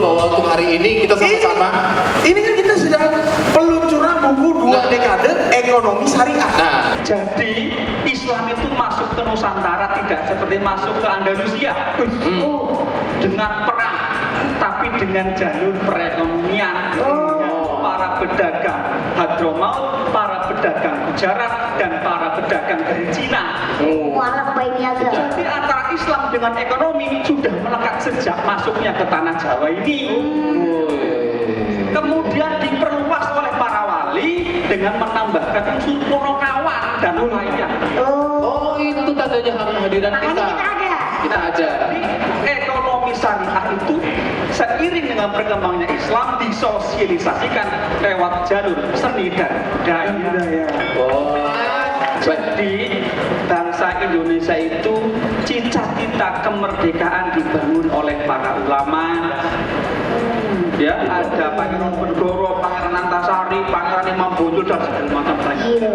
bahwa untuk hari ini kita sama-sama. Ini kan kita sedang peluncuran buku 2 dekade ekonomi syariah. Nah, Jadi Islam itu masuk ke Nusantara tidak seperti masuk ke Andalusia dengan perang, tapi dengan jalur perekonomian. Para pedagang Hadramaut, para pedagang Gujarat, dan para pedagang dari Cina. Walah baiknya agak. Jadi antara Islam dengan ekonomi sudah melekat sejak masuknya ke tanah Jawa ini. Kemudian diperluas oleh para wali dengan menambahkan unsur Ponokawan dan lainnya. oh itu tandanya kehadiran Makanya kita. kita ada. Kita aja. Jadi ekonomi syariah itu seiring dengan berkembangnya Islam disosialisasikan lewat jalur seni dan budaya. Oh. Jadi bangsa Indonesia itu cita-cita kemerdekaan dibangun oleh para ulama. Ya, ada Pangeran Penegoro, Pangeran Antasari, Pangeran Imam Bonjol dan segala macam lainnya.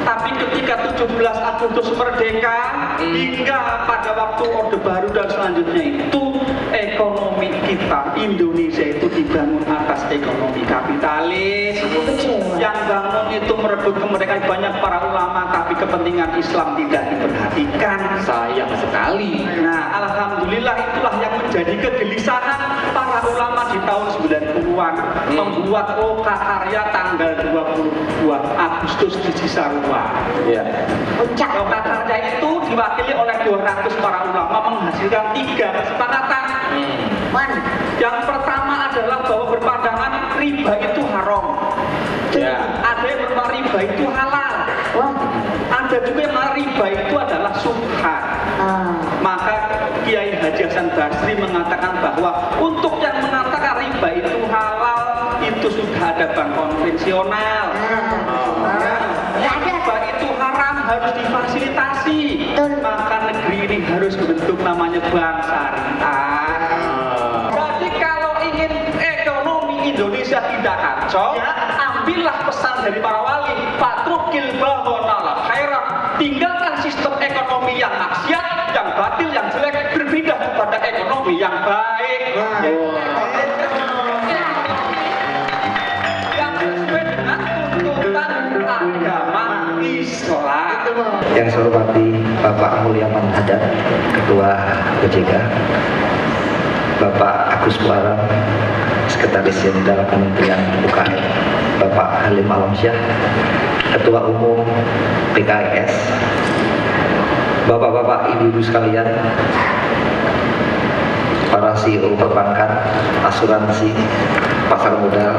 Tapi ketika 17 Agustus merdeka hingga pada waktu Orde Baru dan selanjutnya itu ekonomi kita Indonesia itu dibangun atas ekonomi kapitalis. Yang bangun itu merebut kemerdekaan banyak para ulama, tapi kepentingan Islam tidak diperhatikan. Sayang sekali. Nah, alhamdulillah itulah yang menjadi kegelisahan para ulama di tahun 90-an membuat Loka Karya tanggal 22 Agustus di Cisarua. Iya. Loka Karya itu diwakili oleh 200 para ulama menghasilkan 3 kesepakatan. Yang pertama adalah bahwa berpandangan riba itu haram. Ya. Ada yang berpandangan riba itu halal. Ada juga yang berpandangan riba itu adalah subhat. Maka Kiai Haji Hasan Basri mengatakan bahwa untuk yang mengatakan riba itu halal itu sudah ada bank konvensional. Riba itu haram harus difasilitasi. Maka negeri ini harus bentuk namanya bank syariah. Jadi kalau ingin ekonomi Indonesia tidak kacau, ambillah pesan dari para wali, fatrukil bahwa khairan, tinggalkan sistem ekonomi yang maksiat, yang batil, yang jelek, berpindah kepada ekonomi yang baik. Yang sesuai dengan tuntutan agama Islam. Yang saya hormati Bapak Mulyaman Hadad, Ketua OJK, Bapak Agus Muaram, Sekretaris Jenderal Kementerian UKM, Bapak Halim Alamsyah, Ketua Umum PKS, Bapak-bapak, ibu-ibu sekalian, para CEO perbankan, asuransi, pasar modal,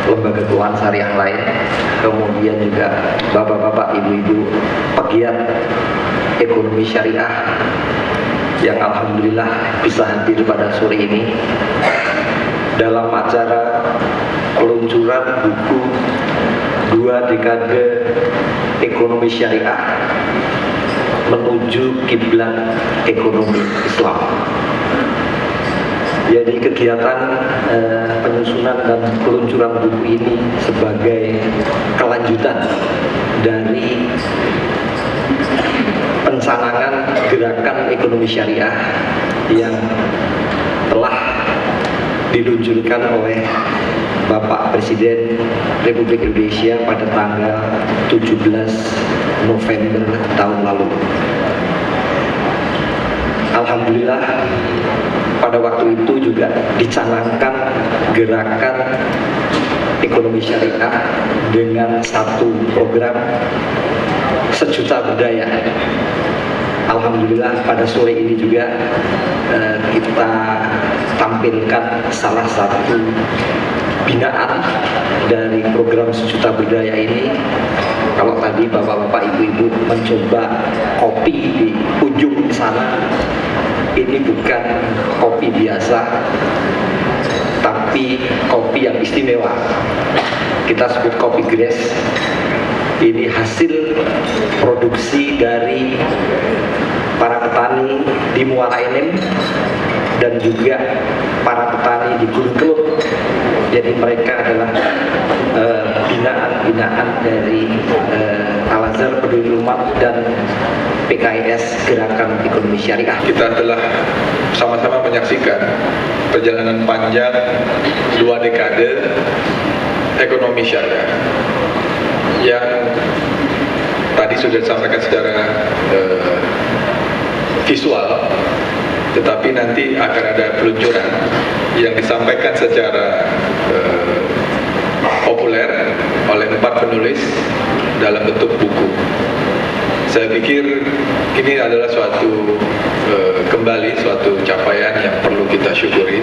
lembaga keuangan syariah lain, kemudian juga bapak-bapak, ibu-ibu pegiat ekonomi syariah yang alhamdulillah bisa hadir pada sore ini dalam acara peluncuran buku 2 dekade ekonomi syariah menuju kiblat ekonomi Islam. Jadi kegiatan penyusunan dan peluncuran buku ini sebagai kelanjutan dari pencanangan gerakan ekonomi syariah yang telah diluncurkan oleh Bapak Presiden Republik Indonesia pada tanggal 17 November tahun lalu. Alhamdulillah pada waktu itu juga dicanangkan gerakan ekonomi syariah dengan satu program sejuta berdaya. Alhamdulillah pada sore ini juga kita tampilkan salah satu binaan dari program sejuta berdaya ini. Kalau tadi bapak-bapak, ibu-ibu mencoba kopi di ujung sana, ini bukan kopi biasa, tapi kopi yang istimewa. Kita sebut kopi grass. Ini hasil produksi dari para petani di Muara Enim dan juga para petani di Gunung Kelut. Jadi mereka adalah binaan-binaan dari Al-Azhar Bazar Peduli Umat dan PKIS Gerakan Ekonomi Syariah. Kita telah sama-sama menyaksikan perjalanan panjang 2 dekade ekonomi syariah yang tadi sudah disampaikan secara visual, tetapi nanti akan ada peluncuran yang disampaikan secara populer oleh 4 penulis dalam bentuk buku. Saya pikir ini adalah kembali suatu capaian yang perlu kita syukuri.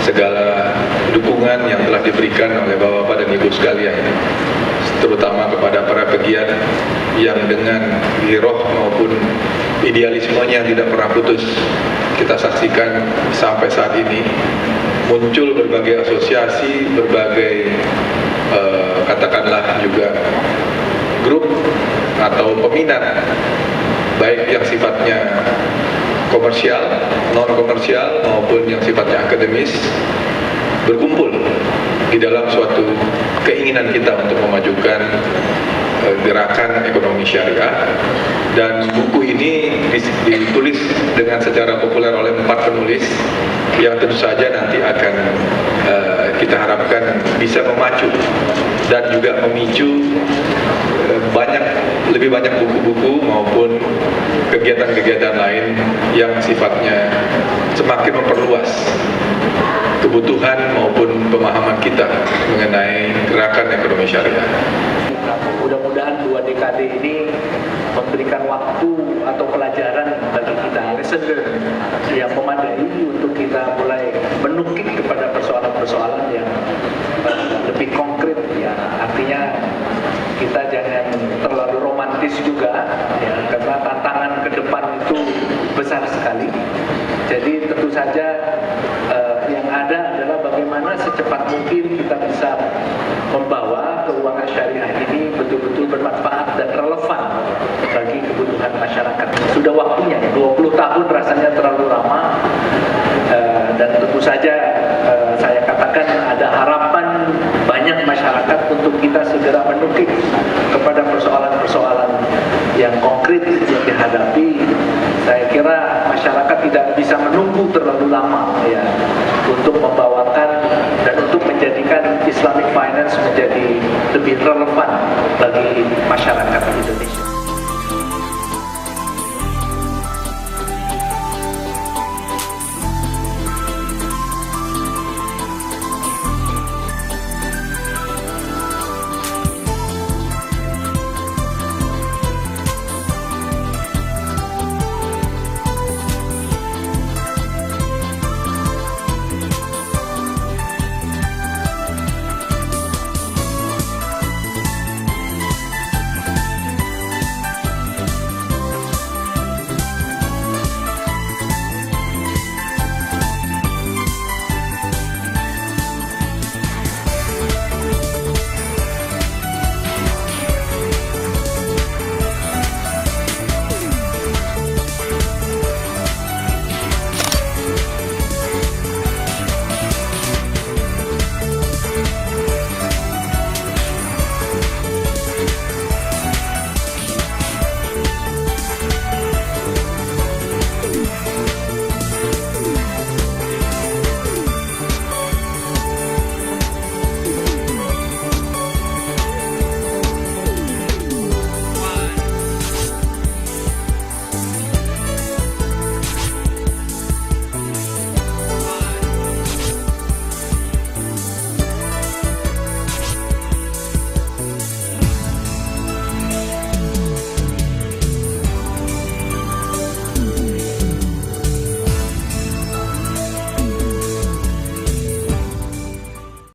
Segala dukungan yang telah diberikan oleh Bapak-Bapak dan Ibu sekalian, terutama kepada para pegiat yang dengan giroh maupun idealismenya tidak pernah putus kita saksikan sampai saat ini, muncul berbagai asosiasi, berbagai katakanlah juga grup atau peminat, baik yang sifatnya komersial, non komersial maupun yang sifatnya akademis, berkumpul di dalam suatu keinginan kita untuk memajukan gerakan ekonomi syariah. Dan buku ini ditulis dengan secara populer oleh 4 penulis yang tentu saja nanti akan kita harapkan bisa memacu dan juga memicu lebih banyak buku-buku maupun kegiatan-kegiatan lain yang sifatnya semakin memperluas kebutuhan maupun pemahaman kita mengenai gerakan ekonomi syariah. Mudah-mudahan 2 dekade ini memberikan waktu atau pelajaran bagi kita, lesson learned yang memadai untuk kita mulai menukik kepada persoalan-persoalan yang lebih konkret, ya. Artinya kita jangan terlalu romantis juga, ya, karena tantangan ke depan itu besar sekali. Jadi tentu saja yang ada adalah bagaimana secepat mungkin kita bisa membawa keuangan syariah ini betul-betul bermanfaat dan relevan bagi kebutuhan masyarakat. Sudah waktunya, 20 tahun rasanya terlalu lama, dan tentu saja saya katakan ada harapan banyak masyarakat untuk kita segera menukik kepada persoalan-persoalan yang konkret yang dihadapi. Saya kira masyarakat tidak bisa menunggu terlalu lama, ya, untuk membawakan dan untuk menjadikan Islamic Finance menjadi lebih relevan bagi masyarakat Indonesia.